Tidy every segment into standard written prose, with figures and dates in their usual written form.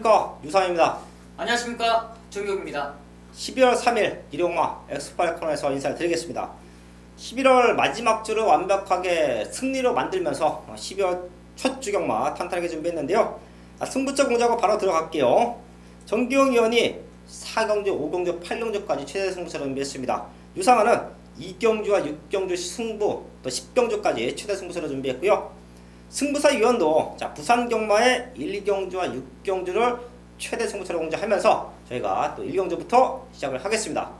안녕하십니까, 유상입니다. 안녕하십니까, 정경입니다. 12월 3일 일용마 엑스파일 코너에서 인사를 드리겠습니다. 11월 마지막 주를 완벽하게 승리로 만들면서 12월 첫 주경마 탄탄하게 준비했는데요. 승부처 공작으로 바로 들어갈게요. 정기용 의원이 4경주, 5경주, 8경주까지 최대 승부처를 준비했습니다. 유상아는 2경주와 6경주 승부, 또 10경주까지 최대 승부처를 준비했고요. 승부사 위원도 부산 경마의 1경주와 6경주를 최대 승부처로 공개하면서 저희가 또 1경주부터 시작을 하겠습니다.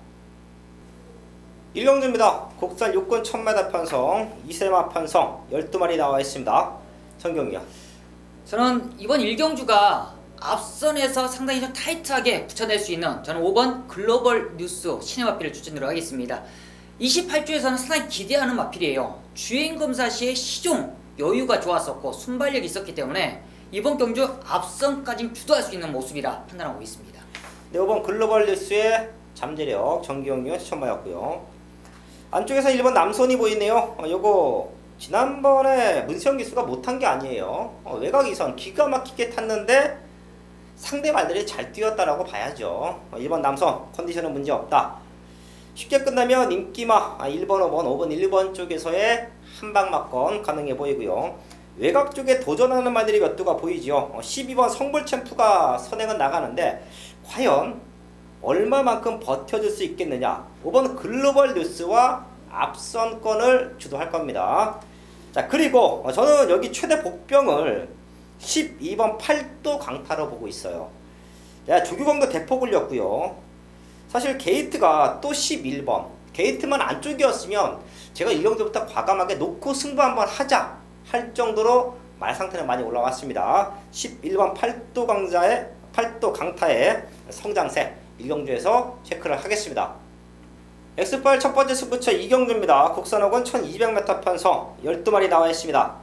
1경주입니다. 국산 요건 1000m 편성, 2세마 편성 12마리 나와 있습니다. 정경이요. 저는 이번 1경주가 앞선에서 상당히 좀 타이트하게 붙여낼 수 있는 저는 5번 글로벌 뉴스 시네마필을 추천으로 하겠습니다. 28주에서는 상당히 기대하는 마필이에요. 주행검사 시에 시종 여유가 좋았었고 순발력이 있었기 때문에 이번 경주 앞선까지 주도할 수 있는 모습이라 판단하고 있습니다. 네, 5번 글로벌 뉴스의 잠재력 정기용 의원 추천마였고요. 안쪽에서 1번 남손이 보이네요. 요거 지난번에 문세영 기수가 못한 게 아니에요. 외곽 이선 기가 막히게 탔는데 상대 말들이 잘 뛰었다라고 봐야죠. 1번 남선 컨디션은 문제없다. 쉽게 끝나면 인기마 1번, 5번, 5번, 1번 쪽에서의 한방막건 가능해 보이고요. 외곽 쪽에 도전하는 말들이 몇 두가 보이죠. 12번 성불챔프가 선행은 나가는데 과연 얼마만큼 버텨줄 수 있겠느냐. 5번 글로벌 뉴스와 앞선권을 주도할 겁니다. 자, 그리고 저는 여기 최대 복병을 12번 8도 강타로 보고 있어요. 조규광도 대폭 올렸고요. 사실 게이트가 또 11번 게이트만 안쪽이었으면 제가 1경주부터 과감하게 놓고 승부 한번 하자 할 정도로 말 상태는 많이 올라왔습니다. 11번 8도 강자의 8도 강타의 성장세 1경주에서 체크를 하겠습니다. 엑스파일 첫 번째 승부처 2경주입니다. 국산호건 1200m 편성 12마리 나와 있습니다.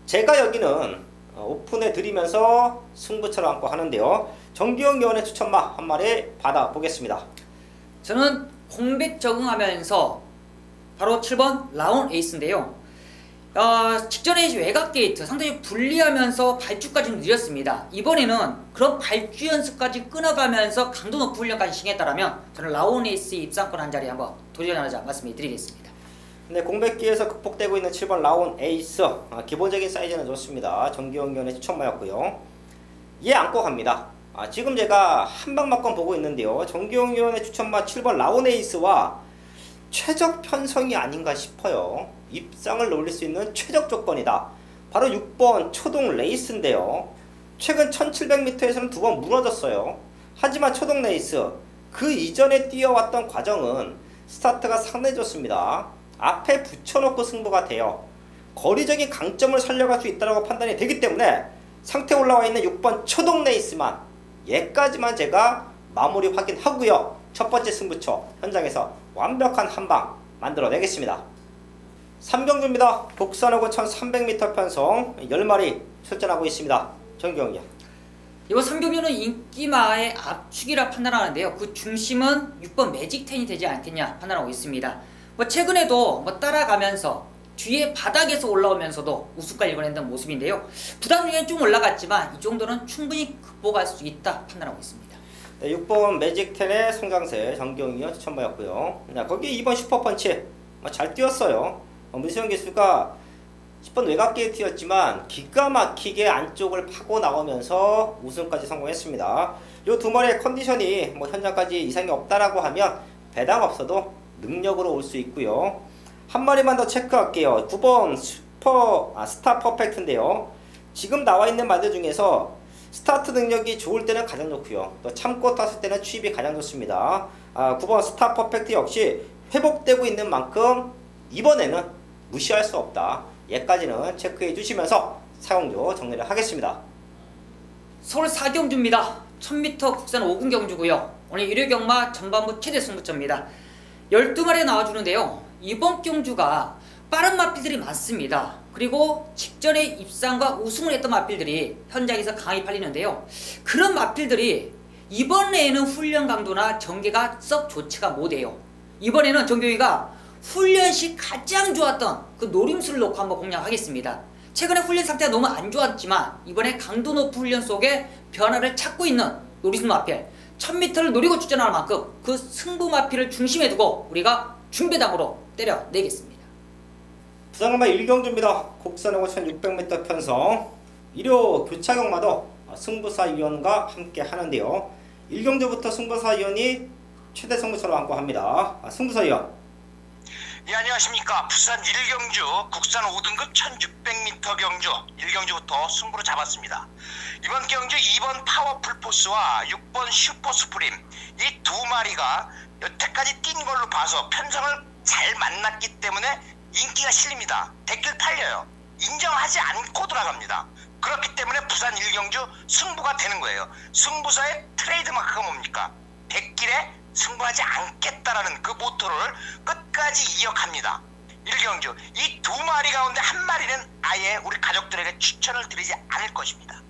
제가 여기는 오픈해 드리면서 승부처를 안고 하는데요. 정기용 의원의 추천마 한 마리 받아보겠습니다. 저는 공백 적응하면서 바로 7번 라운 에이스인데요. 직전에 외곽 게이트 상당히 불리하면서 발주까지 느렸습니다. 이번에는 그런 발주 연습까지 끊어가면서 강도 높은 훈련까지 시행했다면 저는 라운 에이스 입상권 한 자리 한번 도전하자 말씀을 드리겠습니다. 네, 공백기에서 극복되고 있는 7번 라운 에이스 기본적인 사이즈는 좋습니다. 정기용 의원의 추천마였고요. 얘 안고 갑니다. 지금 제가 한방막건 보고 있는데요. 정기용 의원의 추천마 7번 라운 에이스와 최적 편성이 아닌가 싶어요. 입상을 노릴 수 있는 최적 조건이다. 바로 6번 초동 레이스인데요. 최근 1700m에서는 2번 무너졌어요. 하지만 초동 레이스 그 이전에 뛰어왔던 과정은 스타트가 상당히 좋습니다. 앞에 붙여놓고 승부가 돼요. 거리적인 강점을 살려갈 수 있다고 판단이 되기 때문에 상태 올라와 있는 6번 초동 레이스만 얘까지만 제가 마무리 확인하고요. 첫 번째 승부처 현장에서 완벽한 한방 만들어내겠습니다. 3경주입니다. 국산호건 1300m 편성 10마리 출전하고 있습니다. 정경이요. 이번 3경주는 인기마의 압축이라 판단하는데요. 그 중심은 6번 매직10이 되지 않겠냐 판단하고 있습니다. 최근에도 따라가면서 뒤에 바닥에서 올라오면서도 우승까지 이뤄냈던 모습인데요. 부담 중에 좀 올라갔지만 이 정도는 충분히 극복할 수 있다 판단하고 있습니다. 네, 6번 매직10의 성장세 정경이요 추천마였고요. 거기 2번 슈퍼펀치 잘 뛰었어요. 문세영 기수가 10번 외곽 게이트였지만 기가 막히게 안쪽을 파고 나오면서 우승까지 성공했습니다. 이 두 마리의 컨디션이 현장까지 이상이 없다라고 하면 배당 없어도 능력으로 올 수 있고요. 한 마리만 더 체크할게요. 9번 스타 퍼펙트인데요. 지금 나와 있는 말들 중에서 스타트 능력이 좋을 때는 가장 좋고요. 또 참고 탔을 때는 추입이 가장 좋습니다. 9번 스타 퍼펙트 역시 회복되고 있는 만큼 이번에는 무시할 수 없다. 얘까지는 체크해 주시면서 사용료 정리를 하겠습니다. 서울 4경주입니다. 1000m 국산 5군 경주고요. 오늘 1회 경마 전반부 최대 승부처입니다. 12마리 나와주는데요. 이번 경주가 빠른 마필들이 많습니다. 그리고 직전에 입상과 우승을 했던 마필들이 현장에서 강하게 팔리는데요. 그런 마필들이 이번에는 훈련 강도나 전개가 썩 좋지가 못해요. 이번에는 정경이가 훈련 시 가장 좋았던 그 노림수를 놓고 한번 공략하겠습니다. 최근에 훈련 상태가 너무 안 좋았지만 이번에 강도 높은 훈련 속에 변화를 찾고 있는 노리스 마필 1000m를 노리고 출전할 만큼 그 승부 마필을 중심에 두고 우리가 준배당으로 때려내겠습니다. 부산간마 1경주입니다. 곡선하고 1600m 편성 1호 교차경마도 승부사위원과 함께 하는데요. 1경주부터 승부사위원이 최대 승부처를 안고 합니다. 승부사위원. 예, 안녕하십니까. 부산 1경주 국산 5등급 1600m 경주 1경주부터 승부를 잡았습니다. 이번 경주 2번 파워풀 포스와 6번 슈퍼 스프림 이 두 마리가 여태까지 뛴 걸로 봐서 편성을 잘 만났기 때문에 인기가 실립니다. 댓글 팔려요. 인정하지 않고 들어갑니다. 그렇기 때문에 부산 1경주 승부가 되는 거예요. 승부사의 트레이드마크가 뭡니까? 백길에 승부하지 않겠다라는 그 모토를 끝까지 이어갑니다. 1경주 이 두 마리 가운데 한 마리는 아예 우리 가족들에게 추천을 드리지 않을 것입니다.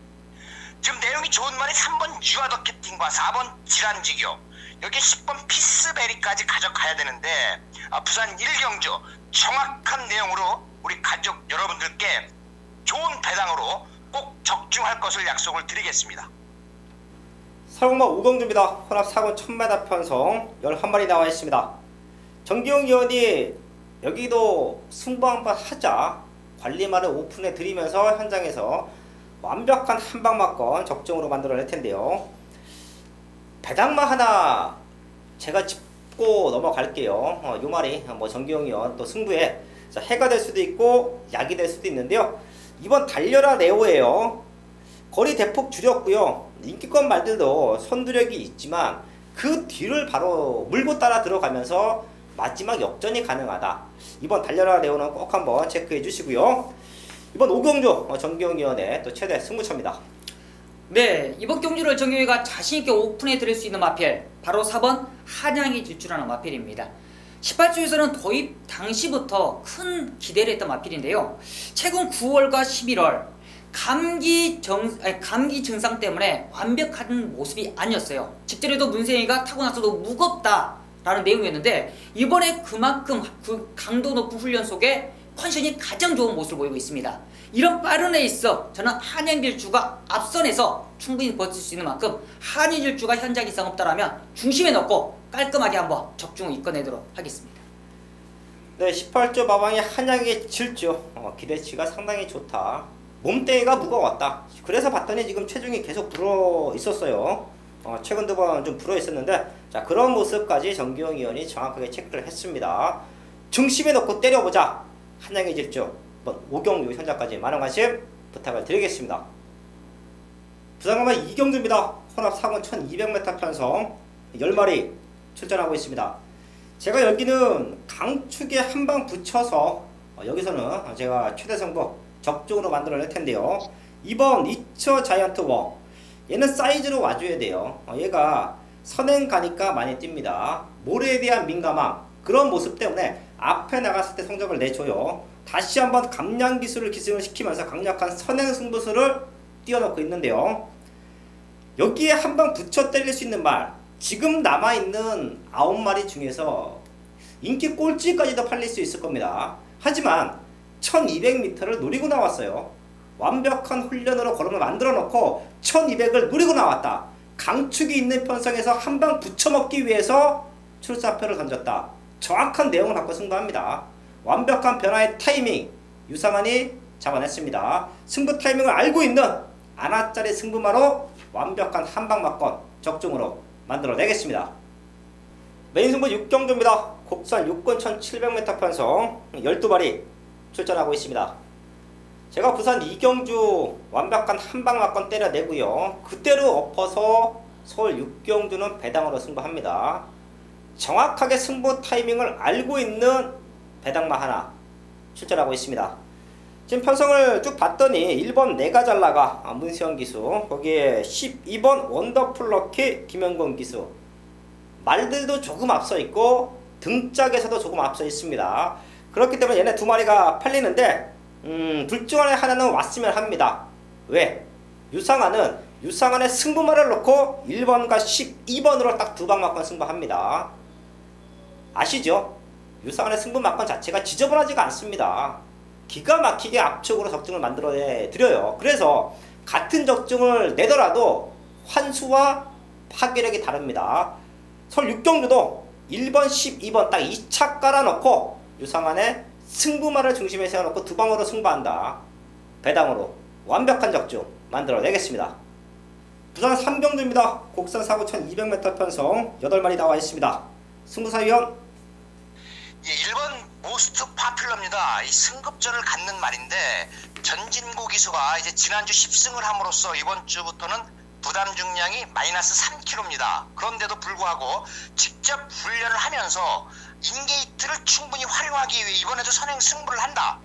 지금 내용이 좋은 말이 3번 유아더 캡틴과 4번 질환지교 여기 10번 피스베리까지 가져가야 되는데 부산 1경주 정확한 내용으로 우리 가족 여러분들께 좋은 배당으로 꼭 적중할 것을 약속을 드리겠습니다. 서울마 5경주입니다. 혼합 4군 1000m 편성 11마리 나와 있습니다. 정기용 의원이 여기도 승부 한번 하자 관리말을 오픈해 드리면서 현장에서 완벽한 한방막건 적중으로 만들어낼 텐데요. 배당마 하나 제가 짚고 넘어갈게요. 요 말이 정기용 의원 또 승부에 해가 될 수도 있고 약이 될 수도 있는데요. 이번 달려라 레오예요. 거리 대폭 줄였고요. 인기권 말들도 선두력이 있지만 그 뒤를 바로 물고 따라 들어가면서 마지막 역전이 가능하다. 이번 달려라 레오는 꼭 한번 체크해 주시고요. 이번 5경주 정기용 위원의 또 최대 승부처입니다. 네, 이번 경주를 정기용이가 자신있게 오픈해 드릴 수 있는 마필 바로 4번 한양이 질주하는 마필입니다. 18주에서는 도입 당시부터 큰 기대를 했던 마필인데요. 최근 9월과 11월 감기 증상 때문에 완벽한 모습이 아니었어요. 직전에도 문세영이가 타고 나서도 무겁다라는 내용이었는데 이번에 그만큼 그 강도 높은 훈련 속에 컨디션이 가장 좋은 모습을 보이고 있습니다. 이런 빠른 레이스 저는 한양질주가 앞선에서 충분히 버틸 수 있는 만큼 한양질주가 현장 이상 없다라면 중심에 넣고 깔끔하게 한번 적중을 이끌어내도록 하겠습니다. 네, 18조 마방의 한양의 질주 기대치가 상당히 좋다. 몸뚱이가 무거웠다. 그래서 봤더니 지금 체중이 계속 불어 있었어요. 최근 두 번 좀 불어 있었는데 자 그런 모습까지 정기용 의원이 정확하게 체크를 했습니다. 중심에 넣고 때려보자. 한양의 질주 5경주 현장까지 많은 관심 부탁을 드리겠습니다. 부산간마 2경주입니다. 혼합 4군 1200m 편성 10마리 출전하고 있습니다. 제가 여기는 강축에 한 방 붙여서 여기서는 제가 최대 승부 적중으로 만들어낼 텐데요. 2번 이처 자이언트 워 얘는 사이즈로 와줘야 돼요. 얘가 선행 가니까 많이 뜁니다. 모래에 대한 민감함 그런 모습 때문에 앞에 나갔을 때 성적을 내줘요. 다시 한번 감량 기술을 기승을 시키면서 강력한 선행 승부수를 띄워놓고 있는데요. 여기에 한 방 붙여 때릴 수 있는 말 지금 남아있는 9마리 중에서 인기 꼴찌까지도 팔릴 수 있을 겁니다. 하지만 1200m를 노리고 나왔어요. 완벽한 훈련으로 걸음을 만들어 놓고 1200을 노리고 나왔다. 강축이 있는 편성에서 한 방 붙여먹기 위해서 출사표를 던졌다. 정확한 내용을 갖고 승부합니다. 완벽한 변화의 타이밍 유상환이 잡아냈습니다. 승부 타이밍을 알고 있는 아나짜리 승부마로 완벽한 한방막건 적중으로 만들어내겠습니다. 메인 승부 6경주입니다. 곡선 6군 1700m 편성 12마리 출전하고 있습니다. 제가 부산 2경주 완벽한 한방막건 때려내고요. 그대로 엎어서 서울 6경주는 배당으로 승부합니다. 정확하게 승부 타이밍을 알고 있는 배당마 하나 출전하고 있습니다. 지금 편성을 쭉 봤더니 1번 내가 잘 나가 문세영 기수, 거기에 12번 원더풀 럭키 김영건 기수, 말들도 조금 앞서 있고 등짝에서도 조금 앞서 있습니다. 그렇기 때문에 얘네 두 마리가 팔리는데 둘 중 안에 하나는 왔으면 합니다. 왜? 유상한의 승부말을 놓고 1번과 12번으로 딱 두 방 맞건 승부합니다. 아시죠? 유상한의 승부 맞건 자체가 지저분하지가 않습니다. 기가 막히게 압축으로 적중을 만들어 드려요. 그래서 같은 적중을 내더라도 환수와 파괴력이 다릅니다. 설 6경주도 1번, 12번 딱 2차 깔아놓고 유상한의 승부말을 중심에 세워놓고 두 방으로 승부한다. 배당으로 완벽한 적중 만들어내겠습니다. 부산 3경주입니다. 곡선 사고 1200m 편성 8마리 나와 있습니다. 승부사위원 예, 1번 모스트 파퓰러입니다. 이 승급전을 갖는 말인데 전진고 기수가 이제 지난주 10승을 함으로써 이번 주부터는 부담 중량이 마이너스 3kg입니다. 그런데도 불구하고 직접 훈련을 하면서 인게이트를 충분히 활용하기 위해 이번에도 선행 승부를 한다.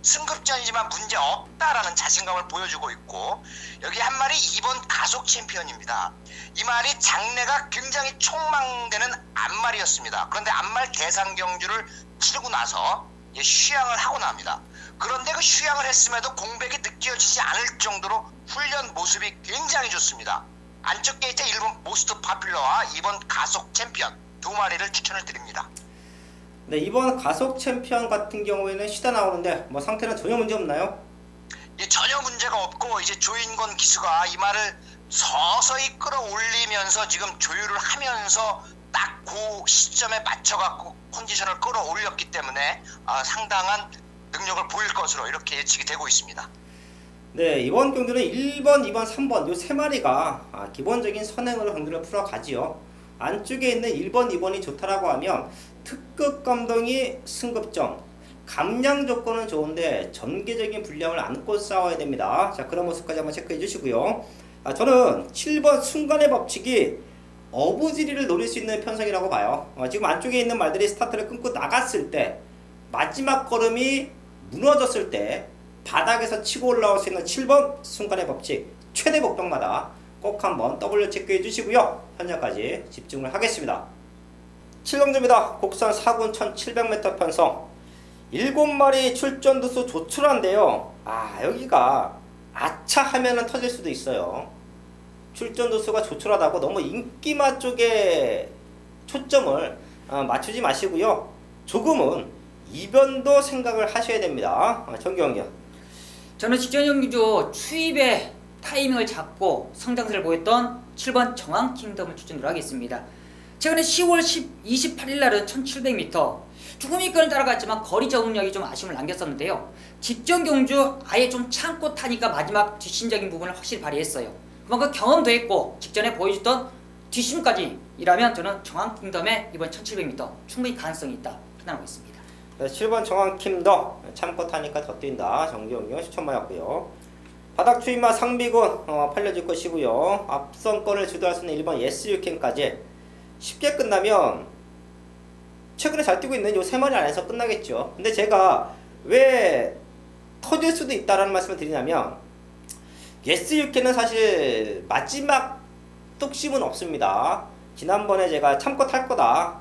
승급전이지만 문제 없다라는 자신감을 보여주고 있고, 여기 한 마리 2번 가속 챔피언입니다. 이 말이 장래가 굉장히 촉망되는 앞말이었습니다. 그런데 앞말 대상 경주를 치르고 나서 휴양을 하고 납니다. 그런데 그 휴양을 했음에도 공백이 느껴지지 않을 정도로 훈련 모습이 굉장히 좋습니다. 안쪽 게이트 1번 모스트 파퓰러와 2번 가속 챔피언 두 마리를 추천을 드립니다. 네, 이번 가속 챔피언 같은 경우에는 시다 나오는데 뭐 상태는 전혀 문제 없나요? 예, 전혀 문제가 없고 이제 조인권 기수가 이 말을 서서히 끌어올리면서 지금 조율을 하면서 딱 그 시점에 맞춰갖고 컨디션을 끌어올렸기 때문에 상당한 능력을 보일 것으로 이렇게 예측이 되고 있습니다. 네, 이번 경주는 1번, 2번, 3번 요 세 마리가 기본적인 선행으로 경주를 풀어가지요. 안쪽에 있는 1번, 2번이 좋다라고 하면 특급 감동이 승급점, 감량 조건은 좋은데 전개적인 분량을 안고 싸워야 됩니다. 자, 그런 모습까지 한번 체크해 주시고요. 저는 7번 순간의 법칙이 어부지리를 노릴 수 있는 편성이라고 봐요. 지금 안쪽에 있는 말들이 스타트를 끊고 나갔을 때 마지막 걸음이 무너졌을 때 바닥에서 치고 올라올 수 있는 7번 순간의 법칙 최대 복병마다 꼭 한번 W 체크해 주시고요. 현장까지 집중을 하겠습니다. 7경주입니다. 곡선 4군 1700m 편성 7마리 출전 두수 조촐한데요. 여기가 아차 하면은 터질 수도 있어요. 출전 두수가 조촐하다고 너무 인기마 쪽에 초점을 맞추지 마시고요. 조금은 이변도 생각을 하셔야 됩니다. 정경이요. 저는 직전 경주 추입의 타이밍을 잡고 성장세를 보였던 7번 정황킹덤을 추천으로 하겠습니다. 최근에 10월 28일 날은 1700m 주구미권을 따라갔지만 거리 적응력이 좀 아쉬움을 남겼었는데요. 직전 경주 아예 좀 참고 타니까 마지막 뒷심적인 부분을 확실히 발휘했어요. 그만큼 경험도 했고 직전에 보여줬던 뒷심까지이라면 저는 정황킹덤의 이번 1700m 충분히 가능성이 있다 판단하고 있습니다. 네, 7번 정황킹덤 참고 타니까 더 뛴다. 정경영 추천마였고요. 바닥 추임마 상비군 팔려줄 것이고요. 앞선권을 주도할 수 있는 1번 SU캔까지 쉽게 끝나면 최근에 잘 뛰고 있는 요 세 마리 안에서 끝나겠죠. 근데 제가 왜 터질 수도 있다라는 말씀을 드리냐면 SU캔은 사실 마지막 뚝심은 없습니다. 지난번에 제가 참고 탈 거다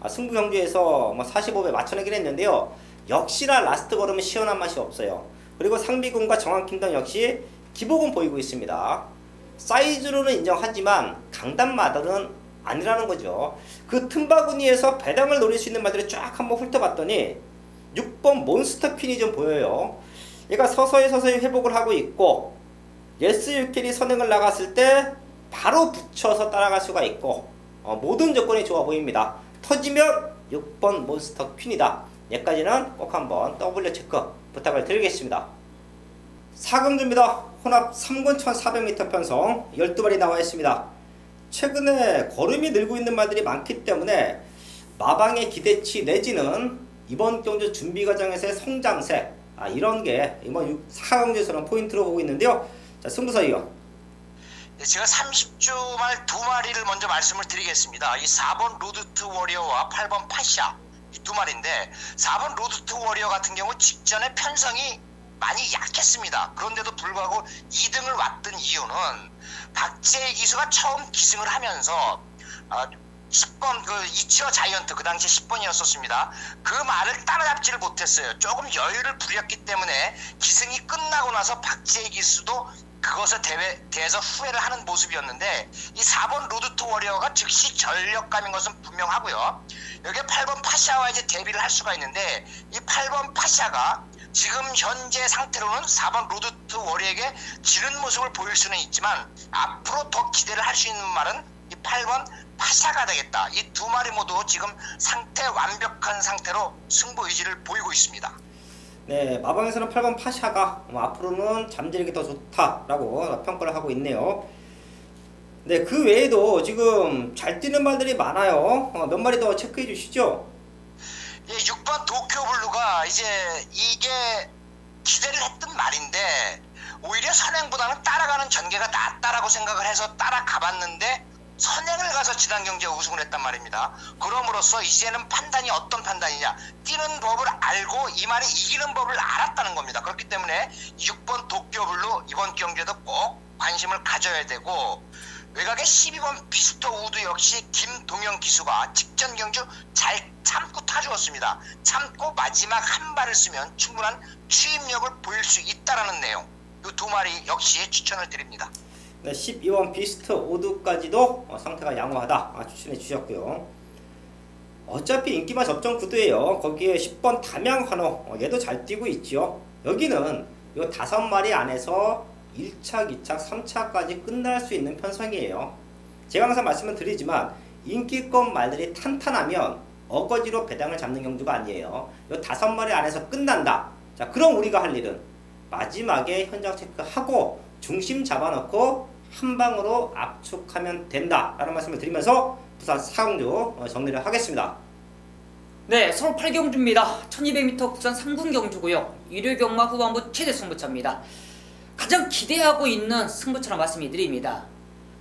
승부 경주에서 45배 맞춰내긴 했는데요. 역시나 라스트 걸음은 시원한 맛이 없어요. 그리고 상비군과 정황킹덤 역시 기복은 보이고 있습니다. 사이즈로는 인정하지만 강단마다는 아니라는 거죠. 그 틈바구니에서 배당을 노릴 수 있는 말들을 쫙 한번 훑어봤더니 6번 몬스터 퀸이 좀 보여요. 얘가 서서히 회복을 하고 있고 SU캔이 선행을 나갔을 때 바로 붙여서 따라갈 수가 있고 모든 조건이 좋아 보입니다. 터지면 6번 몬스터 퀸이다. 여기까지는 꼭 한번 W 체크 부탁을 드리겠습니다. 4경주입니다. 혼합 3군 1400m 편성 12마리 나와 있습니다. 최근에 걸음이 늘고 있는 말들이 많기 때문에 마방의 기대치 내지는 이번 경주 준비 과정에서의 성장세 이런 게 이번 4경주에서는 포인트로 보고 있는데요. 자, 승부사위요. 네, 제가 30주 말 두 마리를 먼저 말씀을 드리겠습니다. 이 4번 로드투 워리어와 8번 파샤 이 두 마리인데 4번 로드투 워리어 같은 경우 직전에 편성이 많이 약했습니다. 그런데도 불구하고 2등을 왔던 이유는 박재희 기수가 처음 기승을 하면서 10번 그 이치어 자이언트 그 당시에 10번이었었습니다. 그 말을 따라잡지를 못했어요. 조금 여유를 부렸기 때문에 기승이 끝나고 나서 박재희 기수도 그것에 대해서 후회를 하는 모습이었는데 이 4번 로드투 워리어가 즉시 전력감인 것은 분명하고요. 여기에 8번 파샤와 이제 대비를 할 수가 있는데 이 8번 파샤가 지금 현재 상태로는 4번 로드투 워리에게 지는 모습을 보일 수는 있지만 앞으로 더 기대를 할 수 있는 말은 이 8번 파샤가 되겠다. 이 두 마리 모두 지금 상태 완벽한 상태로 승부 의지를 보이고 있습니다. 네, 마방에서는 8번 파샤가 앞으로는 잠재력이 더 좋다라고 평가를 하고 있네요. 네, 그 외에도 지금 잘 뛰는 말들이 많아요. 몇 마리 더 체크해 주시죠. 예, 6번 도쿄블루가 이제 이게 기대를 했던 말인데 오히려 선행보다는 따라가는 전개가 낫다라고 생각을 해서 따라가봤는데 선행을 가서 지난 경기에 우승을 했단 말입니다. 그럼으로써 이제는 판단이 어떤 판단이냐, 뛰는 법을 알고 이 말이 이기는 법을 알았다는 겁니다. 그렇기 때문에 6번 도쿄블루 이번 경기에도 꼭 관심을 가져야 되고, 외곽의 12번 비스터 우드 역시 김동영 기수가 직전 경주 잘 참고 타주었습니다. 참고 마지막 한 발을 쓰면 충분한 추임력을 보일 수 있다는 내용, 이 두 마리 역시 추천을 드립니다. 네, 12번 비스트 오드까지도 상태가 양호하다 추천해 주셨고요. 어차피 인기만 접전 구도예요. 거기에 10번 담양환호 얘도 잘 뛰고 있죠. 여기는 이 5마리 안에서 1차, 2차, 3차까지 끝날 수 있는 편성이에요. 제가 항상 말씀을 드리지만 인기권 말들이 탄탄하면 어거지로 배당을 잡는 경주가 아니에요. 이 5마리 안에서 끝난다. 자, 그럼 우리가 할 일은 마지막에 현장 체크하고 중심 잡아놓고 한 방으로 압축하면 된다 라는 말씀을 드리면서 부산 4경주 정리를 하겠습니다. 네, 서울 8경주입니다. 1200m 국산 3군 경주고요. 일요 경마 후반부 최대 승부차입니다. 가장 기대하고 있는 승부처럼 말씀을 드립니다.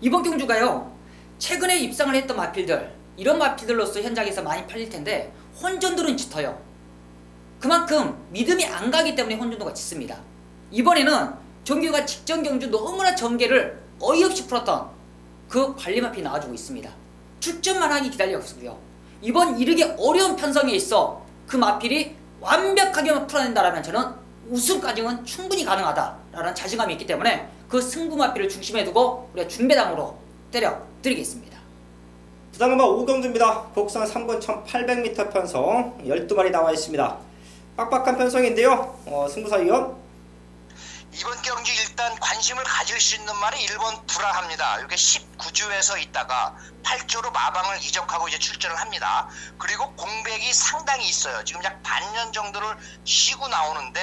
이번 경주가요, 최근에 입상을 했던 마필들, 이런 마필들로서 현장에서 많이 팔릴 텐데 혼전들은 짙어요. 그만큼 믿음이 안 가기 때문에 혼전도가 짙습니다. 이번에는 정규가 직전 경주 너무나 전개를 어이없이 풀었던 그 관리마필이 나와주고 있습니다. 출전만 하기 기다렸고요. 이번 이르기 어려운 편성에 있어 그 마필이 완벽하게만 풀어낸다라면 저는 우승까지는 충분히 가능하다라는 자신감이 있기 때문에 그 승부 마필을 중심에 두고 우리가 중배당으로 때려드리겠습니다. 부산경마 5경주입니다. 국산 3군 1800m 편성 12마리 나와 있습니다. 빡빡한 편성인데요. 승부사위원 이번 경기 일단 관심을 가질 수 있는 말이 1번 불화합니다. 이렇게 19주에서 있다가 8조로 마방을 이적하고 이제 출전을 합니다. 그리고 공백이 상당히 있어요. 지금 약 반년 정도를 쉬고 나오는데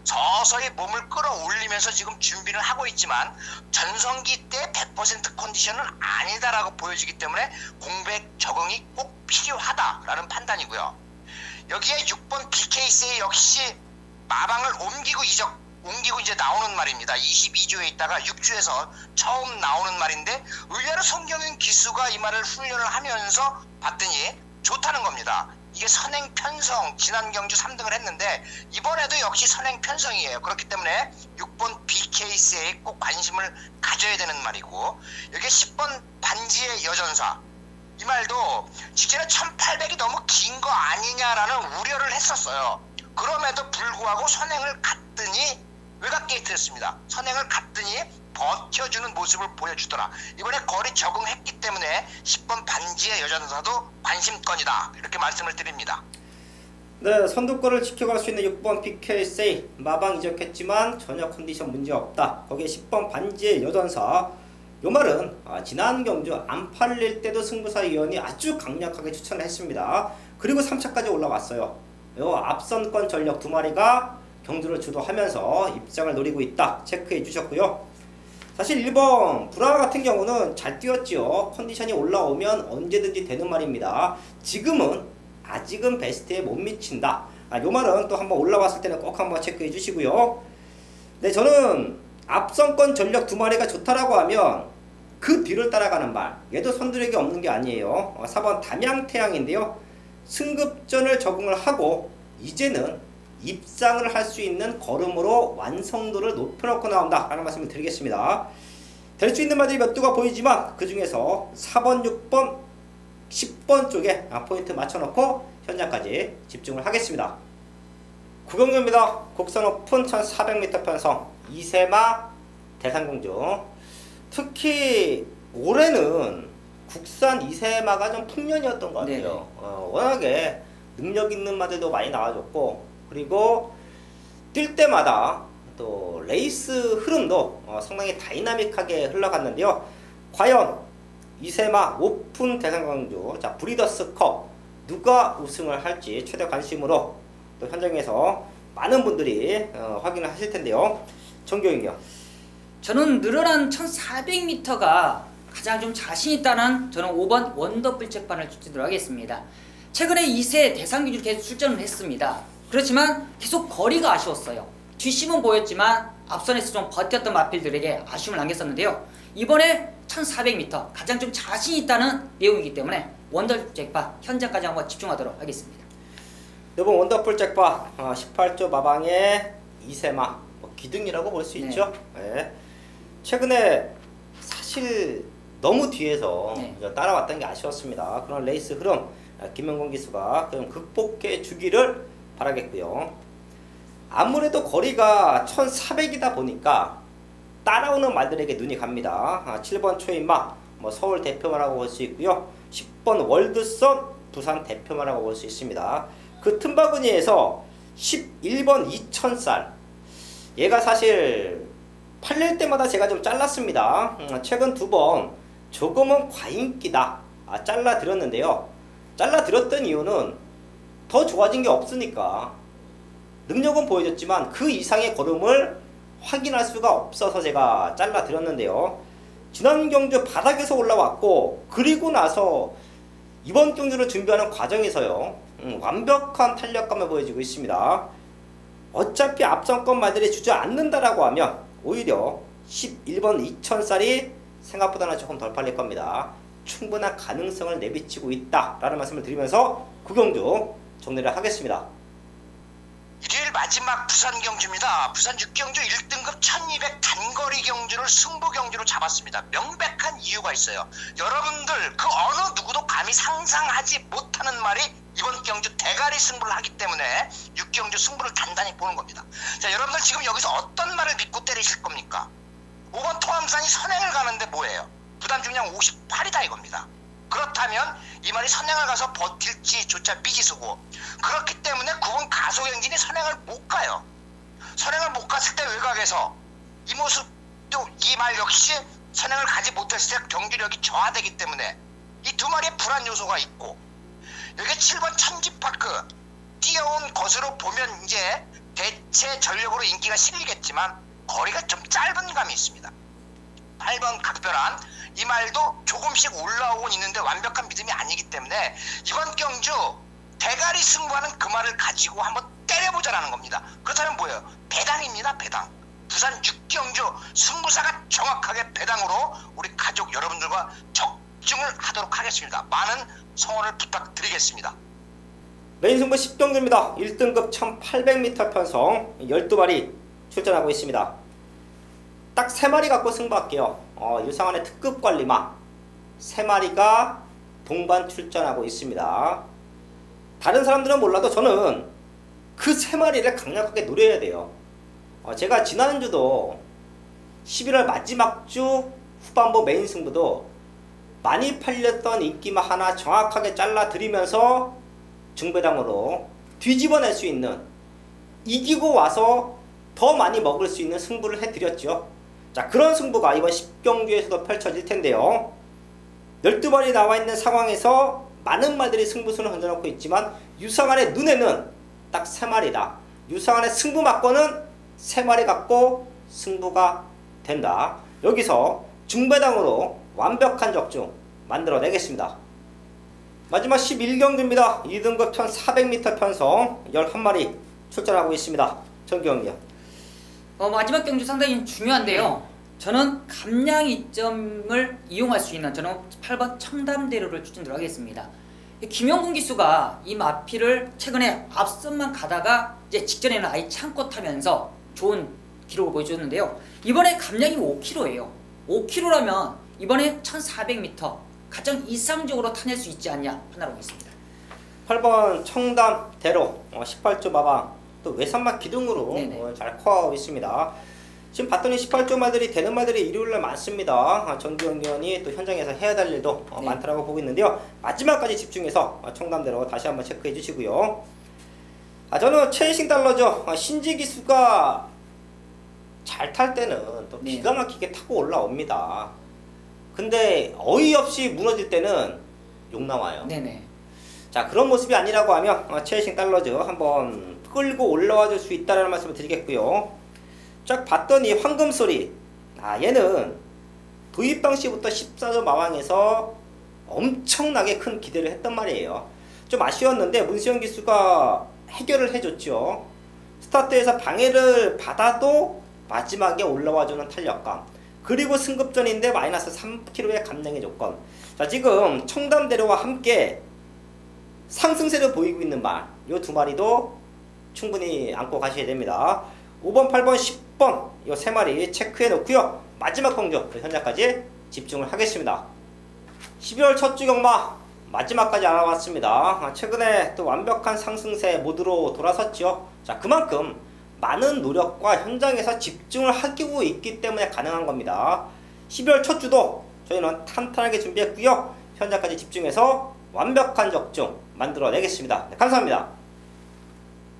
서서히 몸을 끌어올리면서 지금 준비를 하고 있지만 전성기 때 100% 컨디션은 아니다라고 보여지기 때문에 공백 적응이 꼭 필요하다라는 판단이고요. 여기에 6번 BKC 역시 마방을 옮기고 이제 나오는 말입니다. 22주에 있다가 6주에서 처음 나오는 말인데 의외로 송경윤 기수가 이 말을 훈련을 하면서 봤더니 좋다는 겁니다. 이게 선행 편성, 지난 경주 3등을 했는데 이번에도 역시 선행 편성이에요. 그렇기 때문에 6번 BKC에 꼭 관심을 가져야 되는 말이고, 여기 10번 반지의 여전사, 이 말도 직전에 1800이 너무 긴 거 아니냐라는 우려를 했었어요. 그럼에도 불구하고 선행을 갔더니 외곽 게이트였습니다. 선행을 갔더니 버텨주는 모습을 보여주더라. 이번에 거리 적응했기 때문에 10번 반지의 여전사도 관심권이다, 이렇게 말씀을 드립니다. 네, 선두권을 지켜갈 수 있는 6번 BKC 마방 이적했지만 전혀 컨디션 문제없다. 거기에 10번 반지의 여전사, 요 말은 지난 경주 안 팔릴 때도 승부사위원이 아주 강력하게 추천을 했습니다. 그리고 3차까지 올라왔어요. 요 앞선권 전력 2마리가 경주를 주도하면서 입장을 노리고 있다 체크해 주셨고요. 사실 1번 브라 같은 경우는 잘 뛰었지요. 컨디션이 올라오면 언제든지 되는 말입니다. 지금은 아직은 베스트에 못 미친다. 요 말은 또 한번 올라왔을 때는 꼭 한번 체크해 주시고요. 네, 저는 앞선권 전력 2마리가 좋다라고 하면 그 뒤를 따라가는 말, 얘도 선두력이 없는 게 아니에요. 4번 담양태양인데요. 승급전을 적응을 하고 이제는 입상을 할 수 있는 걸음으로 완성도를 높여놓고 나온다 라는 말씀을 드리겠습니다. 될 수 있는 말들이 몇 두가 보이지만 그 중에서 4번, 6번, 10번 쪽에 포인트 맞춰놓고 현장까지 집중을 하겠습니다. 구경주입니다. 국산 오픈 1400m 편성 2세마 대상공주. 특히 올해는 국산 2세마가 좀 풍년이었던 것 같아요. 워낙에 능력 있는 마들도 많이 나와줬고, 그리고 뛸 때마다 또 레이스 흐름도 상당히 다이나믹하게 흘러갔는데요. 과연 이세마 오픈 대상 경주, 자 브리더스컵 누가 우승을 할지 최대 관심으로 또 현장에서 많은 분들이 확인을 하실 텐데요. 정교인요. 저는 늘어난 1400m가 가장 좀 자신 있다는 저는 5번 원더풀 잭반을 추천드리도록 하겠습니다. 최근에 2세 대상 경주를 계속 출전을 했습니다. 그렇지만 계속 거리가 아쉬웠어요. 뒷심은 보였지만 앞선에서 좀 버텼던 마필들에게 아쉬움을 남겼었는데요. 이번에 1400m 가장 좀 자신 있다는 내용이기 때문에 원더풀 잭반 현장까지 한번 집중하도록 하겠습니다. 이번 원더풀 잭바 18조 마방의 이세마 기둥이라고 볼 수 네. 있죠. 네. 최근에 사실 너무 뒤에서 네. 따라왔던 게 아쉬웠습니다. 그런 레이스 흐름 김영곤 기수가 좀 극복해 주기를 바라겠고요. 아무래도 거리가 1400이다 보니까 따라오는 말들에게 눈이 갑니다. 7번 초인마 서울 대표마라고 볼 수 있고요. 10번 월드선 부산 대표마라고 볼 수 있습니다. 그 틈바구니에서 11번 2000살 얘가 사실 팔릴 때마다 제가 좀 잘랐습니다. 최근 2번 조금은 과인기다 잘라드렸는데요. 잘라드렸던 이유는 더 좋아진 게 없으니까 능력은 보여줬지만 그 이상의 걸음을 확인할 수가 없어서 제가 잘라드렸는데요. 지난 경주 바닥에서 올라왔고 그리고 나서 이번 경주를 준비하는 과정에서요 완벽한 탄력감을 보여주고 있습니다. 어차피 앞선권 말들이 주저앉는다라고 하면 오히려 11번 2000쌀이 생각보다는 조금 덜 팔릴 겁니다. 충분한 가능성을 내비치고 있다라는 말씀을 드리면서 그 경주 정리를 하겠습니다. 일요일 마지막 부산 경주입니다. 부산 6경주 1등급 1200 단거리 경주를 승부 경주로 잡았습니다. 명백한 이유가 있어요. 여러분들 그 어느 누구도 감히 상상하지 못하는 말이 이번 경주 대가리 승부를 하기 때문에 6경주 승부를 단단히 보는 겁니다. 자, 여러분들 지금 여기서 어떤 말을 믿고 때리실 겁니까? 5번 토암산이 선행을 가는데 뭐예요? 부담 중량 58이다 이겁니다. 그렇다면 이 말이 선행을 가서 버틸지조차 미지수고, 그렇기 때문에 9번 가속행진이 선행을 못 가요. 선행을 못 갔을 때 외곽에서 이 모습도 이 말 역시 선행을 가지 못했을 때 경주력이 저하되기 때문에 이 두 마리의 불안 요소가 있고, 여기 7번 천지파크 뛰어온 것으로 보면 이제 대체 전력으로 인기가 실리겠지만 거리가 좀 짧은 감이 있습니다. 8번 각별한 이 말도 조금씩 올라오곤 있는데 완벽한 믿음이 아니기 때문에 이번 경주 대가리 승부하는 그 말을 가지고 한번 때려보자라는 겁니다. 그렇다면 뭐예요? 배당입니다. 배당. 부산 6경주 승부사가 정확하게 배당으로 우리 가족 여러분들과 적중을 하도록 하겠습니다. 많은 성원을 부탁드리겠습니다. 메인 승부 10경주입니다. 1등급 1800m 편성 12마리 출전하고 있습니다. 딱 3마리 갖고 승부할게요. 유상한의 특급 관리마 3마리가 동반 출전하고 있습니다. 다른 사람들은 몰라도 저는 그 3마리를 강력하게 노려야 돼요. 제가 지난주도 11월 마지막 주 후반부 메인 승부도 많이 팔렸던 인기마 하나 정확하게 잘라드리면서 중배당으로 뒤집어낼 수 있는, 이기고 와서 더 많이 먹을 수 있는 승부를 해드렸죠. 자, 그런 승부가 이번 10경주에서도 펼쳐질 텐데요. 12마리 나와 있는 상황에서 많은 말들이 승부수를 던져놓고 있지만 유상한의 눈에는 딱 3마리다. 유상한의 승부 막고는 3마리 갖고 승부가 된다. 여기서 중배당으로 완벽한 적중 만들어내겠습니다. 마지막 11경주입니다. 2등급 1400m 편성 11마리 출전하고 있습니다. 정기영이요. 마지막 경주 상당히 중요한데요. 저는 감량 이점을 이용할 수 있는 저는 8번 청담대로를 추천드리도록 하겠습니다. 김영곤 기수가 이 마피를 최근에 앞선만 가다가 이제 직전에는 아예 참고 타면서 좋은 기록을 보여줬는데요. 이번에 감량이 5km예요. 5km라면 이번에 1400m 가장 이상적으로 타낼 수 있지 않냐 판단하고 있습니다. 8번 청담대로 18조 마방 또 외산막 기둥으로 잘 커가고 있습니다. 지금 봤더니 18조 말들이 되는 말들이 일요일날 많습니다. 정기영 의원이 또 현장에서 해야 될 일도 많다라고 보고 있는데요. 마지막까지 집중해서 청담대로 다시 한번 체크해 주시고요. 저는 최혜신 달러죠. 신지 기수가 잘 탈 때는 또 네. 기가 막히게 타고 올라옵니다. 근데 어이없이 무너질 때는 욕 나와요. 네네. 자, 그런 모습이 아니라고 하면 최혜신 달러죠. 한번 끌고 올라와 줄 수 있다는 말씀을 드리겠고요. 쫙 봤더니 황금 소리. 얘는 도입 당시부터 14점 마왕에서 엄청나게 큰 기대를 했단 말이에요. 좀 아쉬웠는데 문수영 기수가 해결을 해줬죠. 스타트에서 방해를 받아도 마지막에 올라와주는 탄력감, 그리고 승급전인데 마이너스 3kg의 감량의 조건. 자, 지금 청담대로와 함께 상승세를 보이고 있는 말, 요 두 마리도 충분히 안고 가셔야 됩니다. 5번, 8번, 10번 요 세 마리 체크해 놓고요. 마지막 공조 현재까지 집중을 하겠습니다. 12월 첫 주 경마 마지막까지 알아봤습니다. 최근에 또 완벽한 상승세 모드로 돌아섰죠. 자, 그만큼 많은 노력과 현장에서 집중을 하고 있기 때문에 가능한 겁니다. 12월 첫 주도 저희는 탄탄하게 준비했고요. 현장까지 집중해서 완벽한 적중 만들어내겠습니다. 네, 감사합니다.